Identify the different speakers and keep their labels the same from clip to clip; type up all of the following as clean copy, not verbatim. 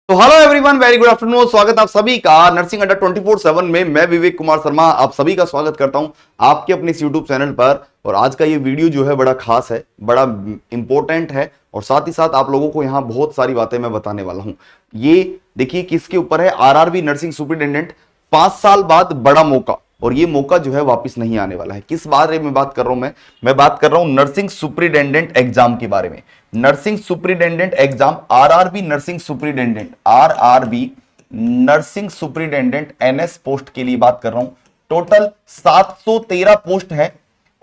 Speaker 1: तो hello everyone, very good afternoon. स्वागत आप सभी का नर्सिंग अड्डा 24/7 में। मैं विवेक कुमार शर्मा आप सभी का स्वागत करता हूं आपके अपने इस यूट्यूब चैनल पर। और आज का ये वीडियो जो है बड़ा खास है, बड़ा इंपॉर्टेंट है और साथ ही साथ आप लोगों को यहां बहुत सारी बातें मैं बताने वाला हूं। ये देखिए किसके ऊपर है, आरआरबी नर्सिंग सुपरिटेंडेंट। 5 साल बाद बड़ा मौका, और ये मौका जो है वापस नहीं आने वाला है। किस बारे में बात कर रहा हूं मैं बात कर रहा हूं नर्सिंग सुपरिटेंडेंट एग्जाम के बारे में। Nursing superintendent exam, RRB nursing superintendent, RRB nursing superintendent NS post के लिए बात कर रहा हूं। टोटल 713 पोस्ट है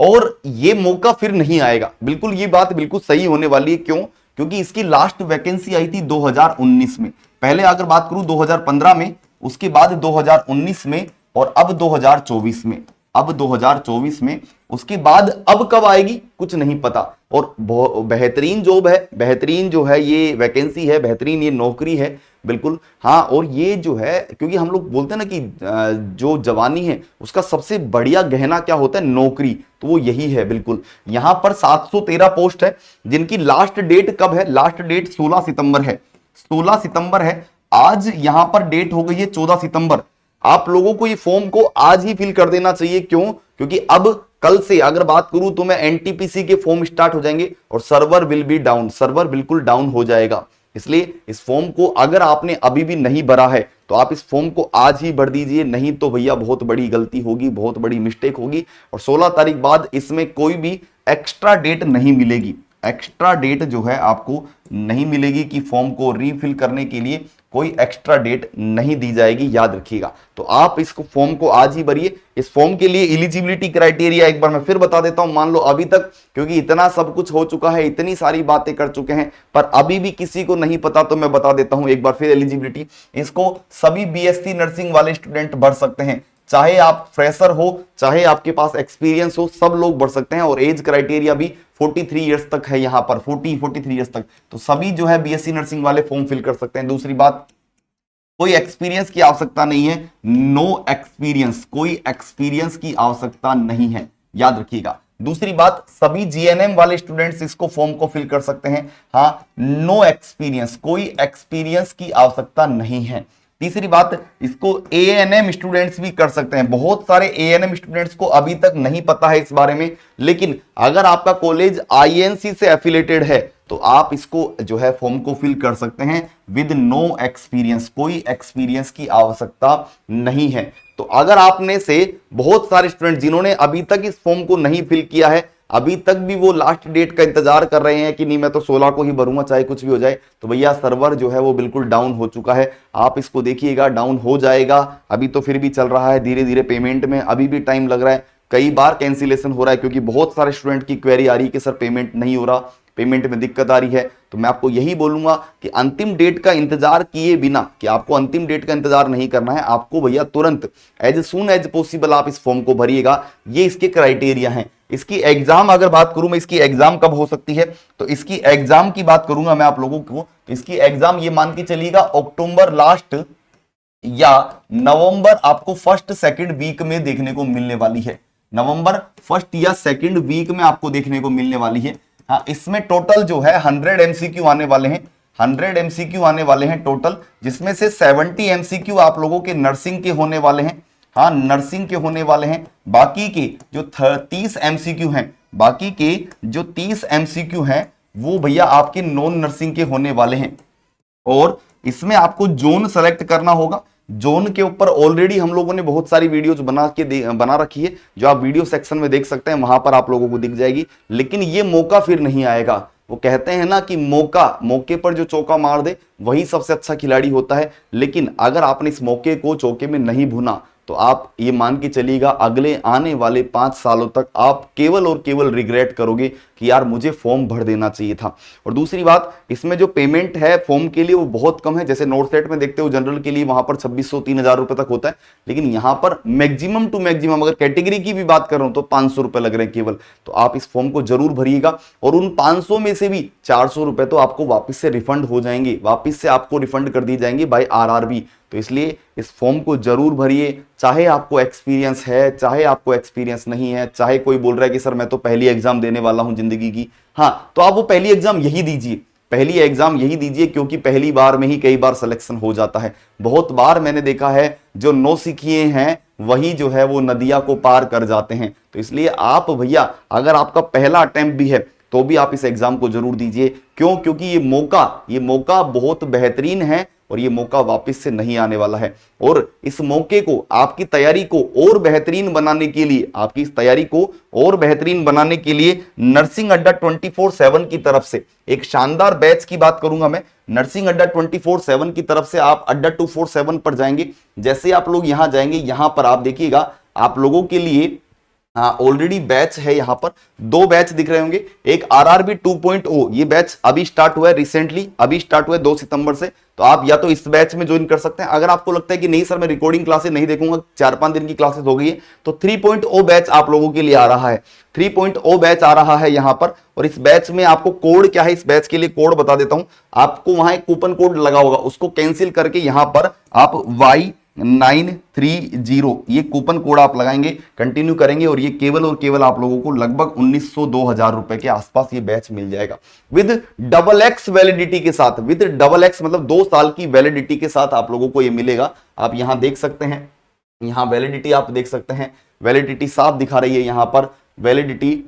Speaker 1: और ये मौका फिर नहीं आएगा। बिल्कुल ये बात बिल्कुल सही होने वाली है। क्यों? क्योंकि इसकी लास्ट वैकेंसी आई थी 2019 में। पहले अगर बात करूं 2015 में, उसके बाद 2019 में और अब 2024 में। अब 2024 में, उसके बाद अब कब आएगी कुछ नहीं पता। और बेहतरीन जॉब है, बेहतरीन जो है ये वैकेंसी है, बेहतरीन ये नौकरी है बिल्कुल। हाँ, और ये जो है, क्योंकि हम लोग बोलते हैं ना कि जो जवानी है उसका सबसे बढ़िया गहना क्या होता है, नौकरी, तो वो यही है बिल्कुल। यहां पर 713 पोस्ट है जिनकी लास्ट डेट कब है? लास्ट डेट 16 सितंबर है। 16 सितंबर है। आज यहां पर डेट हो गई है 14 सितंबर। आप लोगों को ये फॉर्म को आज ही फिल कर देना चाहिए। क्यों? क्योंकि अब कल से अगर बात करूं तो मैं एनटीपीसी के फॉर्म स्टार्ट हो जाएंगे और server will be down, server बिल्कुल डाउन हो जाएगा। इसलिए इस फॉर्म को अगर आपने अभी भी नहीं भरा है तो आप इस फॉर्म को आज ही भर दीजिए, नहीं तो भैया बहुत बड़ी गलती होगी, बहुत बड़ी मिस्टेक होगी। और 16 तारीख बाद इसमें कोई भी एक्स्ट्रा डेट नहीं मिलेगी। एक्स्ट्रा डेट जो है आपको नहीं मिलेगी कि फॉर्म को रीफिल करने के लिए कोई एक्स्ट्रा डेट नहीं दी जाएगी, याद रखिएगा। तो आप इसको फॉर्म को आज ही भरिए। इस फॉर्म के लिए एलिजिबिलिटी क्राइटेरिया एक बार मैं फिर बता देता हूं। मान लो अभी तक, क्योंकि इतना सब कुछ हो चुका है, इतनी सारी बातें कर चुके हैं, पर अभी भी किसी को नहीं पता तो मैं बता देता हूं एक बार फिर एलिजिबिलिटी। इसको सभी बीएससी नर्सिंग वाले स्टूडेंट भर सकते हैं, चाहे आप फ्रेशर हो, चाहे आपके पास एक्सपीरियंस हो, सब लोग भर सकते हैं। और एज क्राइटेरिया भी 43 इयर्स तक है यहां पर, 43 इयर्स तक। तो सभी जो है बीएससी नर्सिंग वाले फॉर्म फिल कर सकते हैं। दूसरी बात, कोई एक्सपीरियंस की आवश्यकता नहीं है, नो एक्सपीरियंस, कोई एक्सपीरियंस की आवश्यकता नहीं है, याद रखिएगा। दूसरी बात, सभी जीएनएम वाले स्टूडेंट्स इसको फॉर्म को फिल कर सकते हैं। हाँ, नो एक्सपीरियंस, कोई एक्सपीरियंस की आवश्यकता नहीं है। तीसरी बात, इसको एएनएम स्टूडेंट्स भी कर सकते हैं। बहुत सारे एएनएम स्टूडेंट्स को अभी तक नहीं पता है इस बारे में, लेकिन अगर आपका कॉलेज आईएनसी से एफिलेटेड है तो आप इसको जो है फॉर्म को फिल कर सकते हैं विद नो एक्सपीरियंस, कोई एक्सपीरियंस की आवश्यकता नहीं है। तो अगर आपने से बहुत सारे स्टूडेंट जिन्होंने अभी तक इस फॉर्म को नहीं फिल किया है, अभी तक भी वो लास्ट डेट का इंतजार कर रहे हैं कि नहीं मैं तो 16 को ही भरूंगा चाहे कुछ भी हो जाए, तो भैया सर्वर जो है वो बिल्कुल डाउन हो चुका है। आप इसको देखिएगा, डाउन हो जाएगा। अभी तो फिर भी चल रहा है धीरे धीरे, पेमेंट में अभी भी टाइम लग रहा है। कई बार कैंसिलेशन हो रहा है क्योंकि बहुत सारे स्टूडेंट की क्वेरी आ रही है कि सर पेमेंट नहीं हो रहा, पेमेंट में दिक्कत आ रही है। तो मैं आपको यही बोलूंगा कि अंतिम डेट का इंतजार किए बिना, कि आपको अंतिम डेट का इंतजार नहीं करना है, आपको भैया तुरंत एज सून एज पॉसिबल आप इस फॉर्म को भरिएगा। ये इसके क्राइटेरिया हैं। इसकी एग्जाम अगर बात करूं मैं, इसकी एग्जाम कब हो सकती है, तो इसकी एग्जाम की बात करूंगा मैं आप लोगों को। तो इसकी एग्जाम ये मान के चलिएगा अक्टूबर लास्ट या नवंबर आपको फर्स्ट सेकंड वीक में देखने को मिलने वाली है। नवंबर फर्स्ट या सेकंड वीक में आपको देखने को मिलने वाली है। हाँ, इसमें टोटल जो है 100 एमसीक्यू आने वाले हैं, 100 एमसीक्यू आने वाले हैं टोटल, जिसमें से 70 एमसीक्यू आप लोगों के नर्सिंग के होने वाले हैं। हाँ, नर्सिंग के होने वाले हैं। बाकी के जो 30 एमसीक्यू हैं, बाकी के जो 30 एमसीक्यू हैं वो भैया आपके नॉन नर्सिंग के होने वाले हैं। और इसमें आपको जोन सेलेक्ट करना होगा। जोन के ऊपर ऑलरेडी हम लोगों ने बहुत सारी वीडियोज बना रखी है, जो आप वीडियो सेक्शन में देख सकते हैं, वहां पर आप लोगों को दिख जाएगी। लेकिन ये मौका फिर नहीं आएगा। वो कहते हैं ना कि मौके पर जो चौका मार दे वही सबसे अच्छा खिलाड़ी होता है। लेकिन अगर आपने इस मौके को चौके में नहीं भुना तो आप ये मान के चलिएगा अगले आने वाले 5 सालों तक आप केवल और केवल रिग्रेट करोगे कि यार मुझे फॉर्म भर देना चाहिए था। और दूसरी बात, इसमें जो पेमेंट है फॉर्म के लिए वो बहुत कम है। जैसे नॉर्थ सेट में देखते हो जनरल के लिए वहां पर 2600 3000 रुपए तक होता है, लेकिन यहां पर मैक्सिमम टू मैक्सिमम अगर कैटेगरी की भी बात कर रहा हूं तो 500 रुपए लग रहे हैं केवल। तो आप इस फॉर्म को जरूर भरिएगा और उन 500 में से भी 400 रुपए तो आपको वापस से रिफंड हो जाएंगे, वापस से आपको रिफंड कर दी जाएंगे बाय आरआरबी। तो इसलिए इस फॉर्म को जरूर भरिए, चाहे आपको एक्सपीरियंस है चाहे आपको एक्सपीरियंस नहीं है। चाहे कोई बोल रहा है कि सर मैं तो पहली एग्जाम देने वाला हूं जिंदगी की, हाँ तो आप वो पहली एग्जाम यही दीजिए। पहली एग्जाम यही दीजिए, क्योंकि पहली बार में ही कई बार सिलेक्शन हो जाता है। बहुत बार मैंने देखा है जो नौसिखिए हैं वही जो है वो नदिया को पार कर जाते हैं। तो इसलिए आप भैया अगर आपका पहला अटेम्प्ट भी है तो भी आप इस एग्जाम को जरूर दीजिए। क्यों? क्योंकि ये मौका बहुत बेहतरीन है और ये मौका वापस से नहीं आने वाला है। और इस मौके को, आपकी तैयारी को और बेहतरीन बनाने के लिए, आपकी इस तैयारी को और बेहतरीन बनाने के लिए नर्सिंग अड्डा 24/7 की तरफ से एक शानदार बैच की बात करूंगा मैं। नर्सिंग अड्डा 24/7 की तरफ से आप अड्डा 247 पर जाएंगे। जैसे आप लोग यहां जाएंगे, यहां पर आप देखिएगा आप लोगों के लिए ऑलरेडी बैच है। यहां पर 2 बैच दिख रहे होंगे। एक आरआरबी 2.0, ये बैच अभी स्टार्ट हुआ है, रिसेंटली अभी स्टार्ट हुआ है 2 सितंबर से। तो आप या तो इस बैच में ज्वाइन कर सकते हैं। अगर आपको लगता है कि नहीं सर मैं रिकॉर्डिंग क्लासेस नहीं देखूंगा, 4-5 दिन की क्लासेस हो गई है, तो 3.0 बैच आप लोगों के लिए आ रहा है। 3.0 बैच आ रहा है यहां पर। और इस बैच में आपको कोड क्या है, इस बैच के लिए कोड बता देता हूं। आपको वहां एक कूपन कोड लगा होगा, उसको कैंसिल करके यहां पर आप Y930 ये कूपन कोड आप लगाएंगे, कंटिन्यू करेंगे और ये केवल और केवल आप लोगों को लगभग 1900-2000 रुपए के आसपास ये बैच मिल जाएगा विद XX वैलिडिटी के साथ। विद XX मतलब 2 साल की वैलिडिटी के साथ आप लोगों को ये मिलेगा। आप यहां देख सकते हैं, यहां वैलिडिटी आप देख सकते हैं, वैलिडिटी साफ दिखा रही है यहां पर। वैलिडिटी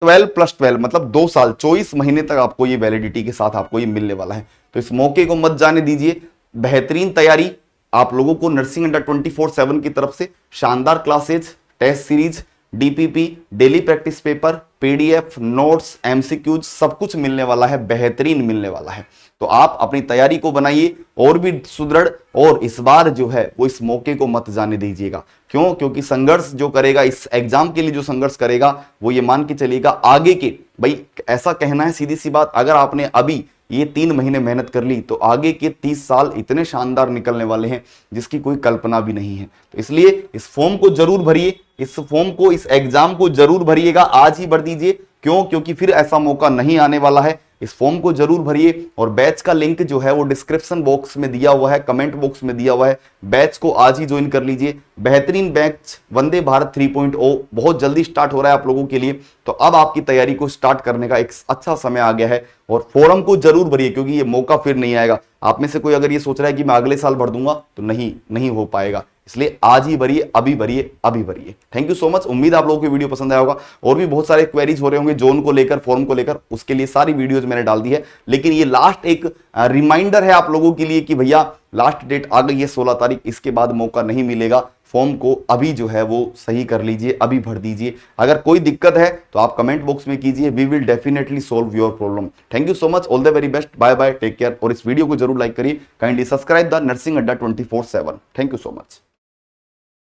Speaker 1: 12+12 मतलब 2 साल 24 महीने तक आपको ये वैलिडिटी के साथ आपको ये मिलने वाला है। तो इस मौके को मत जाने दीजिए। बेहतरीन तैयारी आप लोगों को नर्सिंग अड्डा 24/7 की तरफ से शानदार classes, test series, DPP, daily practice paper, PDF, notes, MCQs सब कुछ मिलने वाला है, बेहतरीन मिलने वाला है। तो आप अपनी तैयारी को बनाइए और भी सुदृढ़, और इस बार जो है वो इस मौके को मत जाने दीजिएगा। क्यों? क्योंकि संघर्ष जो करेगा, इस एग्जाम के लिए जो संघर्ष करेगा, वो ये मान के चलिएगा आगे के, भाई ऐसा कहना है सीधी सी बात, अगर आपने अभी ये 3 महीने मेहनत कर ली तो आगे के 30 साल इतने शानदार निकलने वाले हैं जिसकी कोई कल्पना भी नहीं है। तो इसलिए इस फॉर्म को जरूर भरिए, इस फॉर्म को, इस एग्जाम को जरूर भरिएगा, आज ही भर दीजिए। क्यों? क्योंकि फिर ऐसा मौका नहीं आने वाला है। इस फॉर्म को जरूर भरिए और बैच का लिंक जो है वो डिस्क्रिप्शन बॉक्स में दिया हुआ है, कमेंट बॉक्स में दिया हुआ है। बैच को आज ही ज्वाइन कर लीजिए। बेहतरीन बैच वंदे भारत 3.0 बहुत जल्दी स्टार्ट हो रहा है आप लोगों के लिए। तो अब आपकी तैयारी को स्टार्ट करने का एक अच्छा समय आ गया है और फॉर्म को जरूर भरिए, क्योंकि ये मौका फिर नहीं आएगा। आप में से कोई अगर ये सोच रहा है कि मैं अगले साल भर दूंगा, तो नहीं हो पाएगा। इसलिए आज ही भरिए, अभी भरिए, अभी भरिए। Thank you so much. उम्मीद आप लोगों को वीडियो पसंद आया होगा। और भी बहुत सारे क्वेरीज हो रहे होंगे जोन को लेकर, फॉर्म को लेकर, उसके लिए सारी वीडियोज मैंने डाल दी है। लेकिन ये लास्ट एक रिमाइंडर है आप लोगों के लिए कि भैया लास्ट डेट आ गई है 16 तारीख, इसके बाद मौका नहीं मिलेगा। फॉर्म को अभी जो है वो सही कर लीजिए, अभी भर दीजिए। अगर कोई दिक्कत है तो आप कमेंट बॉक्स में कीजिए, we will definitely solve your problem. Thank you so much, all the very best, bye bye, take care. और इस वीडियो को जरूर लाइक करिए, काइंडली सब्सक्राइब द नर्सिंग अड्डा 24/7। Thank you so much.